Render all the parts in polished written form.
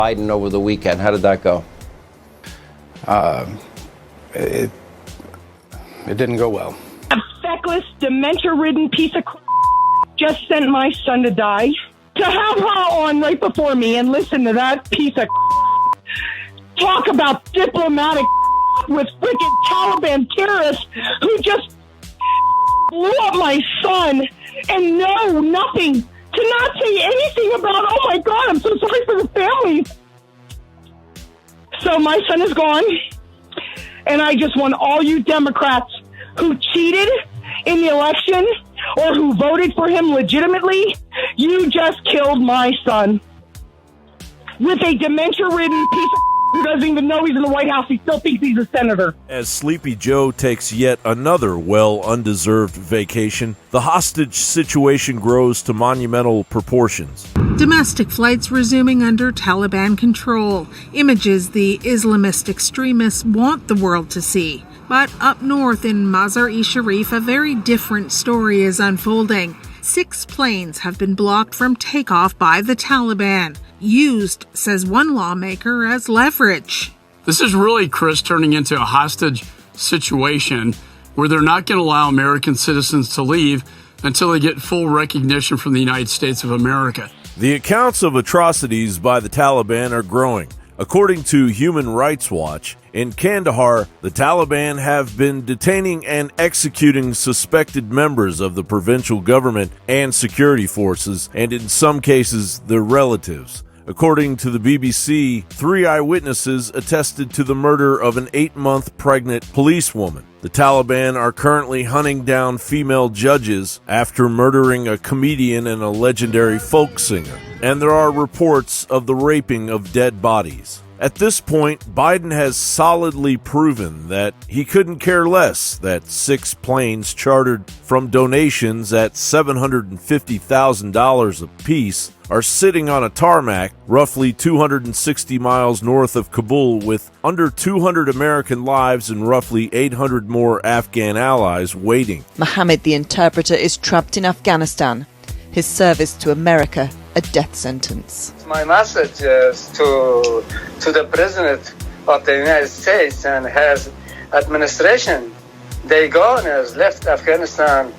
Biden over the weekend. How did that go? It didn't go well. A feckless, dementia-ridden piece of just sent my son to die. To have her on right before me and listen to that piece of talk about diplomatic with freaking Taliban terrorists who just blew up my son and know nothing, to not say anything about, oh my God, I'm so sorry for the families. So my son is gone, and I just want all you Democrats who cheated in the election or who voted for him legitimately, you just killed my son. With a dementia-ridden piece of who doesn't even know he's in the White House, he still thinks he's a senator. As Sleepy Joe takes yet another well-undeserved vacation, the hostage situation grows to monumental proportions. Domestic flights resuming under Taliban control. Images the Islamist extremists want the world to see. But up north in Mazar-e-Sharif, a very different story is unfolding. 6 planes have been blocked from takeoff by the Taliban, used, says one lawmaker, as leverage. This is really, Chris, turning into a hostage situation where they're not going to allow American citizens to leave until they get full recognition from the United States of America. The accounts of atrocities by the Taliban are growing. According to Human Rights Watch, in Kandahar, the Taliban have been detaining and executing suspected members of the provincial government and security forces, and in some cases, their relatives. According to the BBC, 3 eyewitnesses attested to the murder of an 8-month pregnant policewoman. The Taliban are currently hunting down female judges after murdering a comedian and a legendary folk singer. And there are reports of the raping of dead bodies. At this point, Biden has solidly proven that he couldn't care less that 6 planes chartered from donations at $750,000 apiece are sitting on a tarmac roughly 260 miles north of Kabul with under 200 American lives and roughly 800 more Afghan allies waiting. Mohammed the interpreter is trapped in Afghanistan. His service to America, a death sentence. My message is to the President of the United States and his administration. They gone, has left Afghanistan,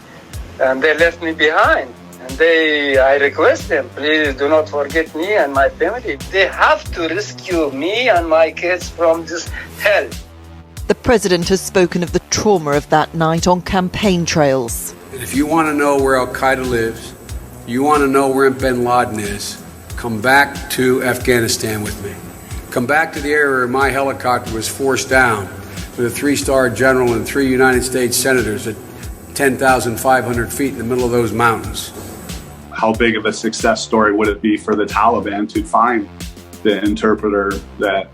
and they left me behind. And I request them, please do not forget me and my family. They have to rescue me and my kids from this hell. The president has spoken of the trauma of that night on campaign trails. If you want to know where Al-Qaeda lives, you want to know where bin Laden is, come back to Afghanistan with me. Come back to the area where my helicopter was forced down with a 3-star general and 3 United States senators at 10,500 feet in the middle of those mountains. How big of a success story would it be for the Taliban to find the interpreter that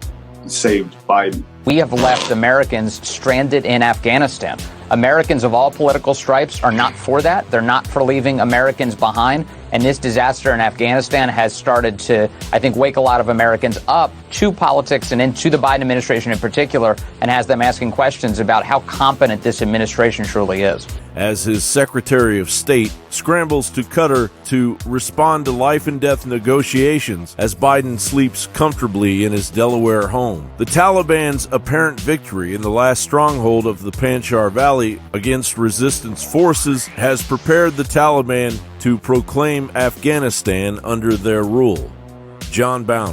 saved Biden? We have left Americans stranded in Afghanistan. Americans of all political stripes are not for that. They're not for leaving Americans behind. And this disaster in Afghanistan has started to, I think, wake a lot of Americans up to politics and into the Biden administration in particular, and has them asking questions about how competent this administration truly is. As his Secretary of State scrambles to Qatar to respond to life and death negotiations as Biden sleeps comfortably in his Delaware home. The Taliban's apparent victory in the last stronghold of the Panjshir Valley against resistance forces has prepared the Taliban to proclaim Afghanistan under their rule. John Bound.